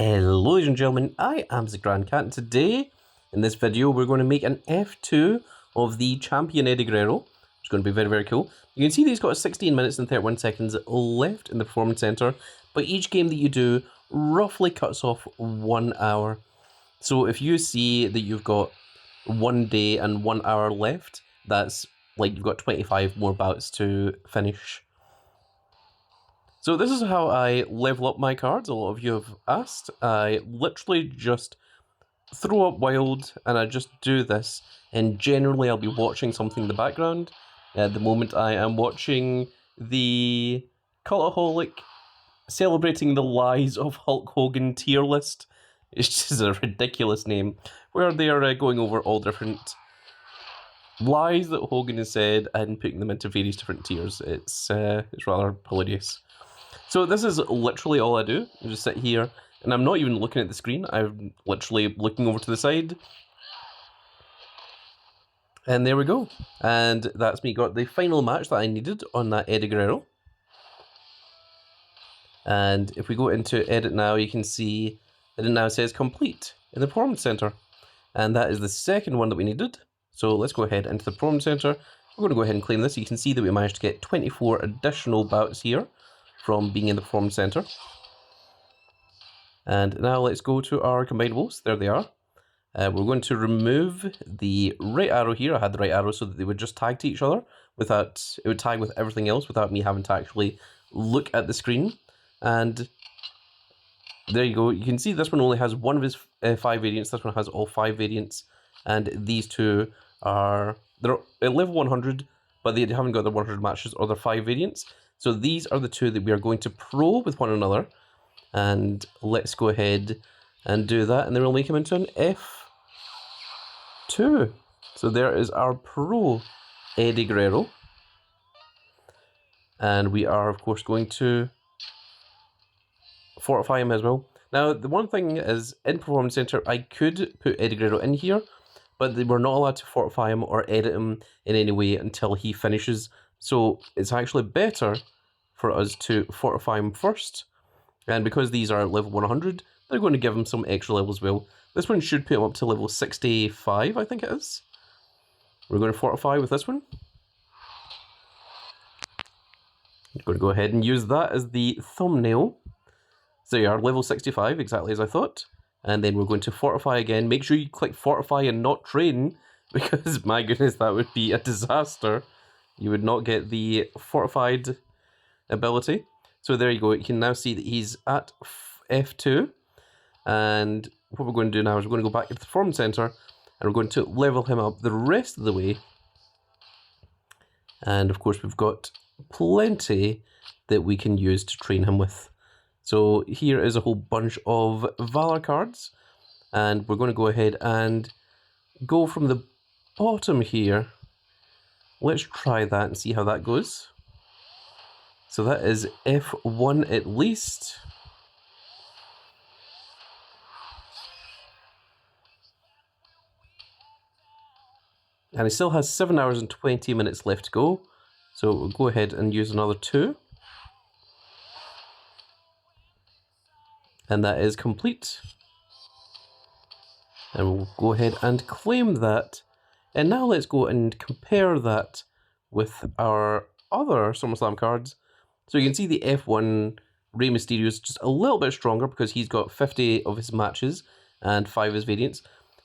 Hello ladies and gentlemen, I am the Grand Cat, and today in this video we're going to make an F2 of the champion Eddie Guerrero. It's going to be very cool. You can see that he's got 16 minutes and 31 seconds left in the Performance Center, but each game that you do roughly cuts off 1 hour. So if you see that you've got 1 day and 1 hour left, that's like you've got 25 more bouts to finish. So this is how I level up my cards. A lot of you have asked. I literally just throw up wild and I just do this, and generally I'll be watching something in the background. At the moment I am watching the Cultaholic celebrating the lies of Hulk Hogan tier list. It's just a ridiculous name, where they are going over all different lies that Hogan has said and putting them into various different tiers. It's rather hilarious. So this is literally all I do. I just sit here, and I'm not even looking at the screen. I'm literally looking over to the side. And there we go. And that's me got the final match that I needed on that Eddie Guerrero. And if we go into edit now, you can see that it now says complete in the Performance Center. And that is the second one that we needed. So let's go ahead into the Performance Center. We're going to go ahead and claim this. You can see that we managed to get 24 additional bouts here from being in the Performance Center. And now let's go to our combinables. There they are. We're going to remove the right arrow here. I had the right arrow so that they would just tag to each other without, it would tag with everything else without me having to actually look at the screen. And there you go. You can see this one only has one of his 5 variants. This one has all 5 variants. And these two are, they're at level 100, but they haven't got their 100 matches or their 5 variants. So these are the two that we are going to pro with one another. And let's go ahead and do that. And then we'll make him into an F2. So there is our pro Eddie Guerrero. And we are, of course, going to fortify him as well. Now, the one thing is, in Performance Center, I could put Eddie Guerrero in here, but they were not allowed to fortify him or edit him in any way until he finishes. So it's actually better for us to fortify him first. And because these are level 100, they're going to give him some extra levels as well. This one should put him up to level 65, I think it is. We're going to fortify with this one. I'm going to go ahead and use that as the thumbnail. So you are level 65, exactly as I thought. And then we're going to fortify again. Make sure you click fortify and not train, because my goodness, that would be a disaster. You would not get the fortified ability. So there you go. You can now see that he's at F2. And what we're going to do now is we're going to go back into the Performance Center, and we're going to level him up the rest of the way. And of course, we've got plenty that we can use to train him with. So here is a whole bunch of Valor cards. And we're going to go ahead and go from the bottom here. Let's try that and see how that goes. So that is F1 at least. And he still has 7 hours and 20 minutes left to go. So we'll go ahead and use another 2. And that is complete. And we'll go ahead and claim that. And now let's go and compare that with our other SummerSlam cards. So you can see the F1 Rey Mysterio is just a little bit stronger because he's got 50 of his matches and 5 of his variants.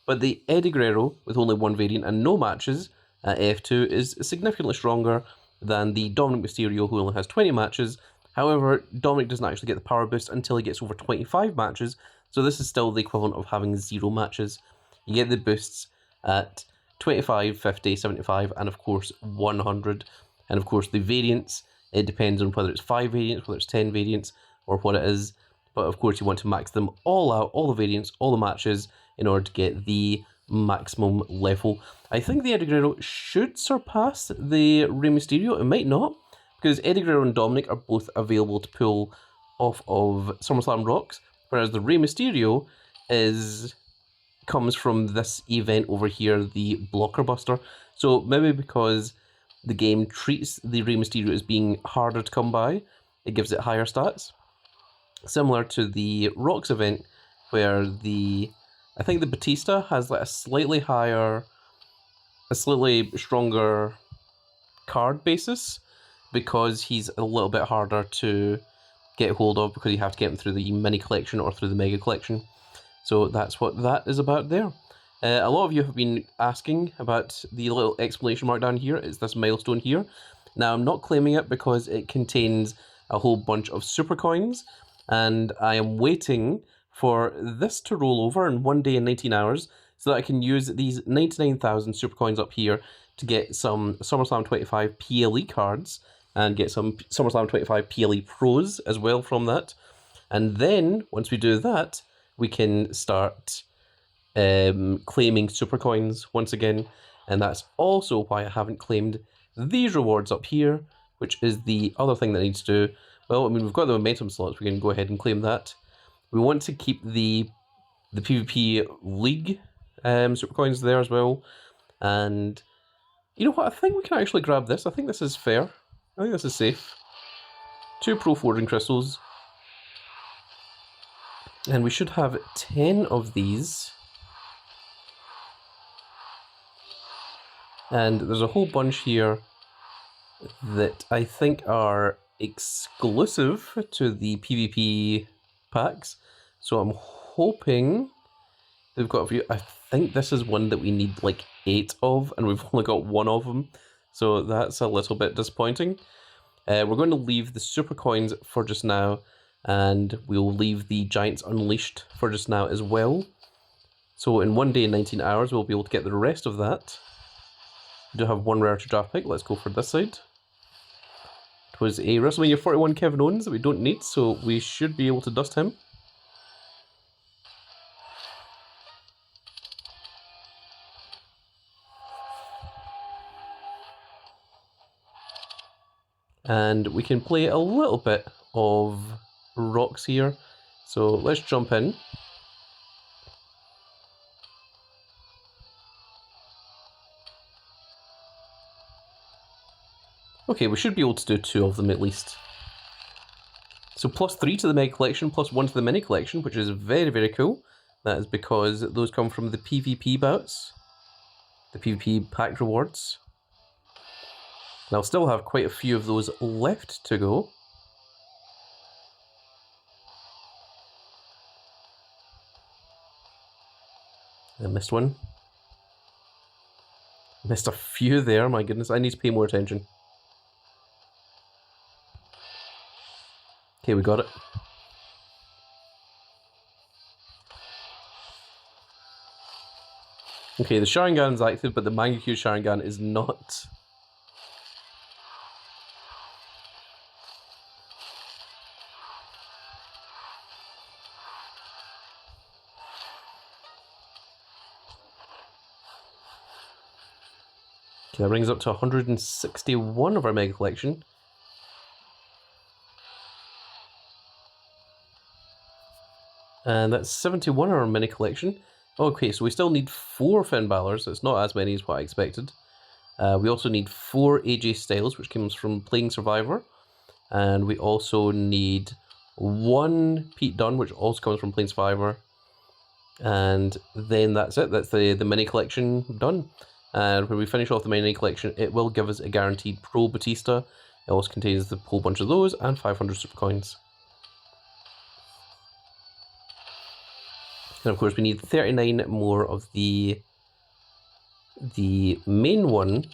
But the Eddie Guerrero, with only 1 variant and no matches at F2, is significantly stronger than the Dominic Mysterio, who only has 20 matches. However, Dominic doesn't actually get the power boost until he gets over 25 matches. So this is still the equivalent of having 0 matches. You get the boosts at 25, 50, 75, and of course 100. And of course the variants, it depends on whether it's 5 variants, whether it's 10 variants, or what it is. But of course you want to max them all out, all the variants, all the matches, in order to get the maximum level. I think the Eddie Guerrero should surpass the Rey Mysterio. It might not, because Eddie Guerrero and Dominic are both available to pull off of SummerSlam Rocks, whereas the Rey Mysterio comes from this event over here, the Blocker Buster. So maybe because the game treats the Rey Mysterio as being harder to come by, it gives it higher stats. Similar to the Rocks event, where I think the Batista has like a slightly stronger card basis, because he's a little bit harder to get hold of, because you have to get him through the mini collection or through the mega collection. So that's what that is about there. A lot of you have been asking about the little exclamation mark down here. It's this milestone here. Now, I'm not claiming it because it contains a whole bunch of super coins, and I am waiting for this to roll over in 1 day and 19 hours so that I can use these 99,000 super coins up here to get some SummerSlam 25 PLE cards and get some SummerSlam 25 PLE Pros as well from that. And then, once we do that, we can start claiming super coins once again. And that's also why I haven't claimed these rewards up here, which is the other thing that I need to do. Well, I mean, we've got the momentum slots. We can go ahead and claim that. We want to keep the PvP League super coins there as well. And you know what? I think we can actually grab this. I think this is fair. I think this is safe. 2 Pro Forging Crystals. And we should have 10 of these. And there's a whole bunch here that I think are exclusive to the PvP packs. So I'm hoping they've got a few. I think this is one that we need like 8 of, and we've only got 1 of them. So that's a little bit disappointing. We're going to leave the super coins for just now, and we'll leave the Giants Unleashed for just now as well. So in 1 day and 19 hours, we'll be able to get the rest of that. We do have 1 rarity draft pick. Let's go for this side. It was a WrestleMania 41 Kevin Owens that we don't need, so we should be able to dust him. And we can play a little bit of rocks here. So let's jump in. Okay, we should be able to do 2 of them at least. So +3 to the mega collection, +1 to the mini collection, which is very, very cool. That is because those come from the PvP bouts, the PvP pack rewards. And I'll still have quite a few of those left to go. I missed one. Missed a few there, my goodness. I need to pay more attention. Okay, we got it. Okay, the Sharingan is active, but the Mangekyo Sharingan is not. Okay, that brings up to 161 of our mega collection. And that's 71 in our mini collection. Okay, so we still need 4 Finn Balors, so it's not as many as what I expected. We also need 4 AJ Styles, which comes from playing Survivor. And we also need 1 Pete Dunne, which also comes from playing Survivor. And then that's it, that's the mini collection done. And when we finish off the mini collection, it will give us a guaranteed Pro Batista. It also contains a whole bunch of those and 500 super coins. And of course, we need 39 more of the main one,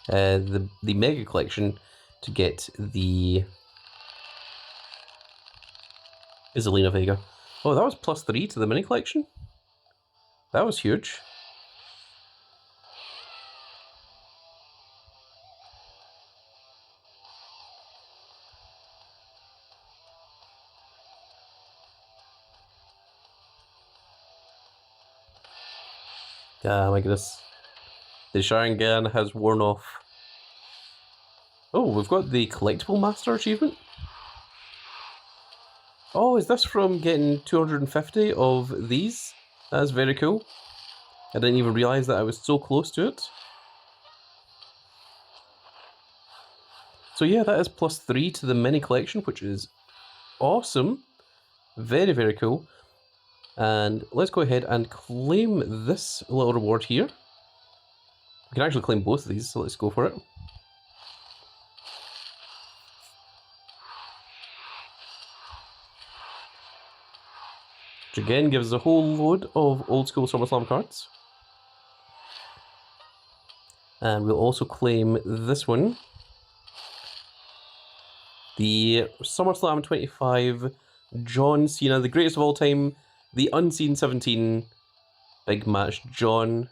the mega collection, to get the Zelina Vega. Oh, that was +3 to the mini collection? That was huge. Ah, my goodness. The Sharingan has worn off. Oh, we've got the Collectible Master achievement. Oh, is this from getting 250 of these? That's very cool. I didn't even realise that I was so close to it. So yeah, that is +3 to the mini collection, which is awesome. Very, very cool. And let's go ahead and claim this little reward here. We can actually claim both of these, so let's go for it. Which again gives us a whole load of old school SummerSlam cards. And we'll also claim this one. The SummerSlam 25 John Cena, the greatest of all time, the Unseen 17 big match John.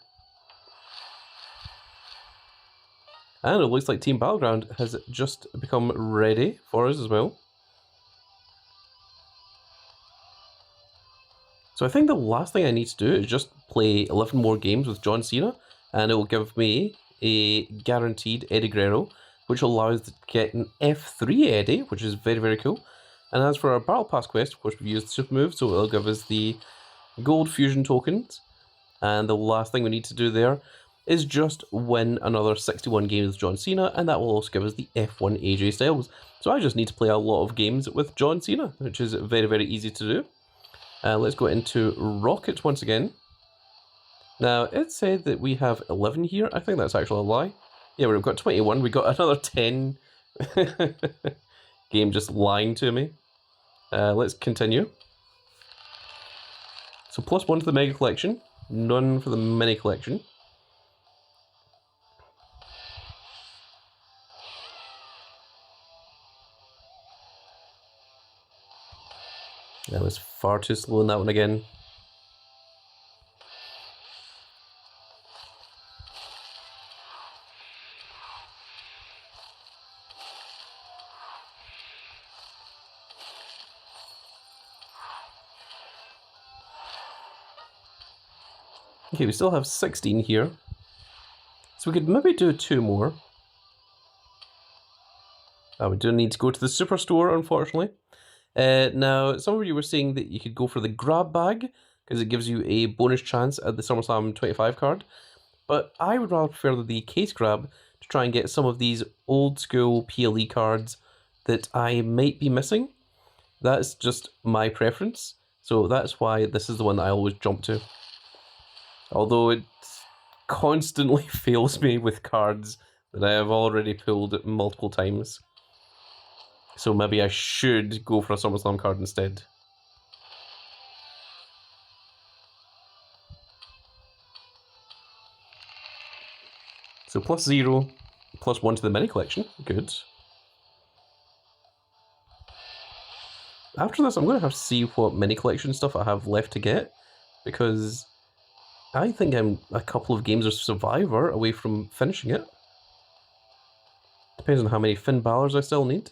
And it looks like Team Battleground has just become ready for us as well. So I think the last thing I need to do is just play 11 more games with John Cena, and it will give me a guaranteed Eddie Guerrero, which will allow us to get an F3 Eddie, which is very, very cool. And as for our Battle Pass quest, of course, we've used the super move, so it'll give us the gold fusion tokens. And the last thing we need to do there is just win another 61 games with John Cena, and that will also give us the F1 AJ Styles. So I just need to play a lot of games with John Cena, which is very, very easy to do. Let's go into Rockets once again. Now, it said that we have 11 here. I think that's actually a lie. Yeah, we've got 21. We got another 10. Game just lying to me. Let's continue. So +1 to the Mega Collection. None for the Mini Collection. That was far too slow in that one again. Okay, we still have 16 here. So we could maybe do 2 more. We do need to go to the Superstore, unfortunately. Now, some of you were saying that you could go for the grab bag, because it gives you a bonus chance at the SummerSlam 25 card. But I would rather prefer the case grab to try and get some of these old school PLE cards that I might be missing. That's just my preference. So that's why this is the one that I always jump to. Although it constantly fails me with cards that I have already pulled multiple times. So maybe I should go for a SummerSlam card instead. So +0, +1 to the mini collection. Good. After this, I'm going to have to see what mini collection stuff I have left to get, because I think I'm a couple of games of Survivor away from finishing it. Depends on how many Finn Balors I still need.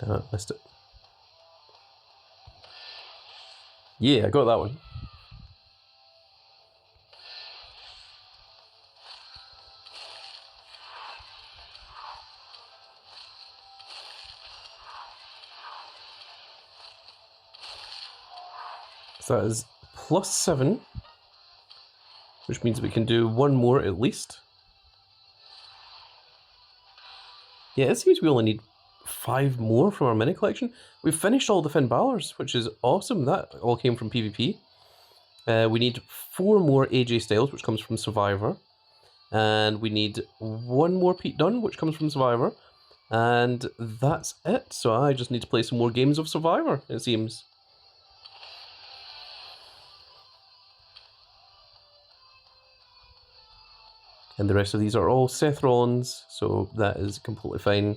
Damn it, missed it. Yeah, I got that one. So that is +7, which means we can do 1 more at least. Yeah, it seems we only need 5 more from our mini collection. We've finished all the Finn Balors, which is awesome. That all came from PvP. We need 4 more AJ Styles, which comes from Survivor. And we need 1 more Pete Dunne, which comes from Survivor. And that's it. So I just need to play some more games of Survivor, it seems. And the rest of these are all Seth Rollins, so that is completely fine.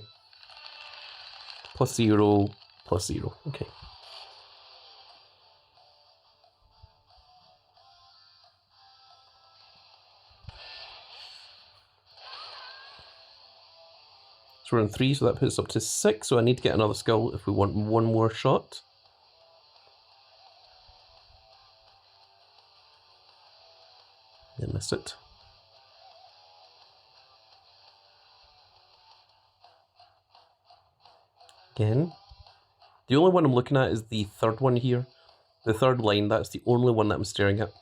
+0, +0, okay. So we're on 3, so that puts us up to 6, so I need to get another skull if we want 1 more shot. I missed it. again. The only one I'm looking at is the third one here. The third line, that's the only one that I'm staring at.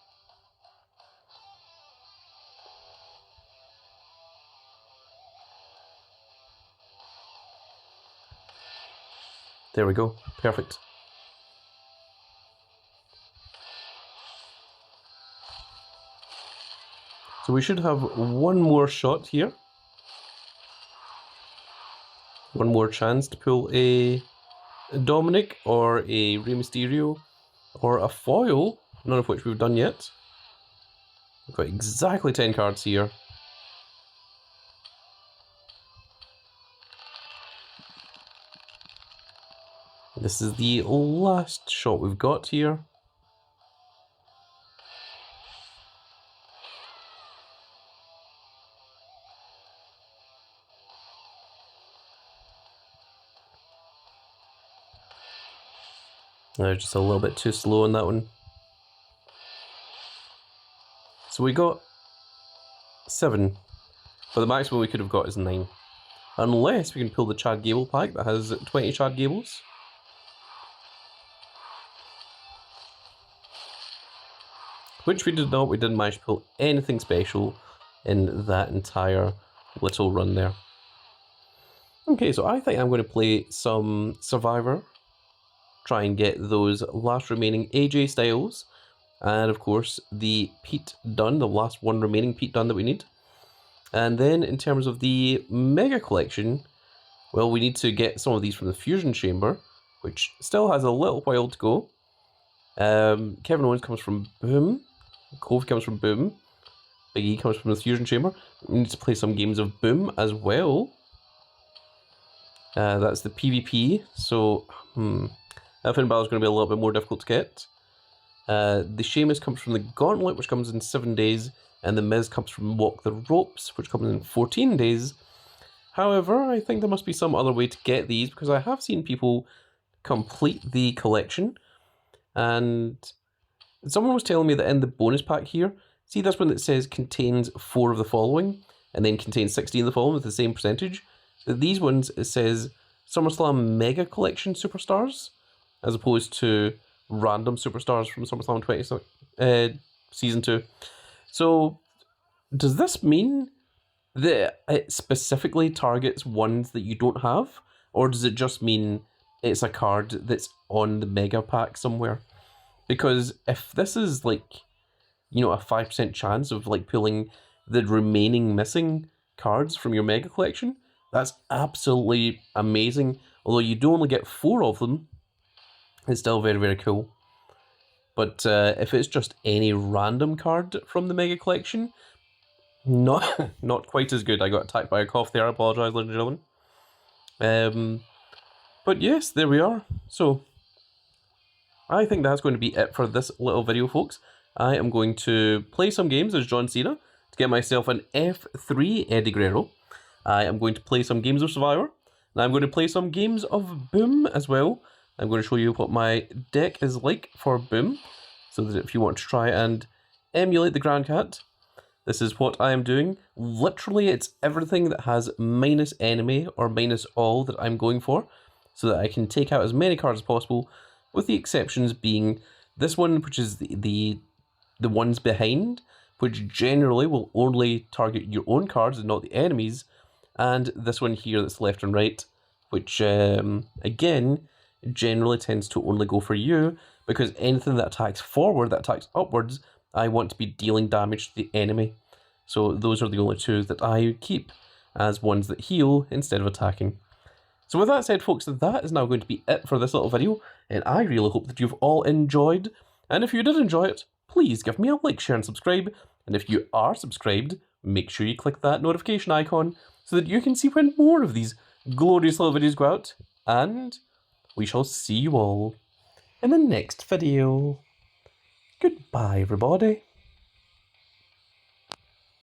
There we go, perfect. So we should have one more shot here. One more chance to pull a Dominic or a Rey Mysterio or a foil, none of which we've done yet. We've got exactly 10 cards here. This is the last shot we've got here. Just a little bit too slow on that one. So we got 7, but the maximum we could have got is 9. Unless we can pull the Chad Gable pack that has 20 Chad Gables. Which we did not, we didn't manage to pull anything special in that entire little run there. Okay, so I think I'm going to play some Survivor. Try and get those last remaining AJ Styles. And of course, the Pete Dunne, the last one remaining Pete Dunne that we need. And then in terms of the Mega Collection, well, we need to get some of these from the Fusion Chamber, which still has a little while to go. Kevin Owens comes from Boom. Cove comes from Boom. Big E comes from the Fusion Chamber. We need to play some games of Boom as well. That's the PvP, so Finn Balor's going to be a little bit more difficult to get. The Sheamus comes from the Gauntlet, which comes in 7 days, and the Miz comes from Walk the Ropes, which comes in 14 days. However, I think there must be some other way to get these, because I have seen people complete the collection, and someone was telling me that in the bonus pack here, see this one that says contains 4 of the following, and then contains 16 of the following with the same percentage. These ones, it says SummerSlam Mega Collection Superstars, as opposed to random superstars from SummerSlam 20 Season 2. So, does this mean that it specifically targets ones that you don't have? Or does it just mean it's a card that's on the Mega Pack somewhere? Because if this is like, you know, a 5% chance of like pulling the remaining missing cards from your Mega Collection, that's absolutely amazing. Although you do only get 4 of them, it's still very, very cool. But if it's just any random card from the Mega Collection, not quite as good. I got attacked by a cough there, I apologise, ladies and gentlemen. But yes, there we are. So, I think that's going to be it for this little video, folks. I am going to play some games as John Cena to get myself an F3 Eddie Guerrero. I am going to play some games of Survivor. And I'm going to play some games of Boom as well. I'm going to show you what my deck is like for Boom, so that if you want to try and emulate the Grand Cat, this is what I am doing. Literally, it's everything that has minus enemy or minus all that I'm going for, so that I can take out as many cards as possible, with the exceptions being this one, which is the ones behind, which generally will only target your own cards and not the enemies, and this one here that's left and right, which, again, generally tends to only go for you, because anything that attacks forward, that attacks upwards, I want to be dealing damage to the enemy. So those are the only 2 that I keep as ones that heal instead of attacking. So with that said, folks, that is now going to be it for this little video, and I really hope that you've all enjoyed. And if you did enjoy it, please give me a like, share, and subscribe. And if you are subscribed, make sure you click that notification icon so that you can see when more of these glorious little videos go out. And we shall see you all in the next video. Goodbye, everybody.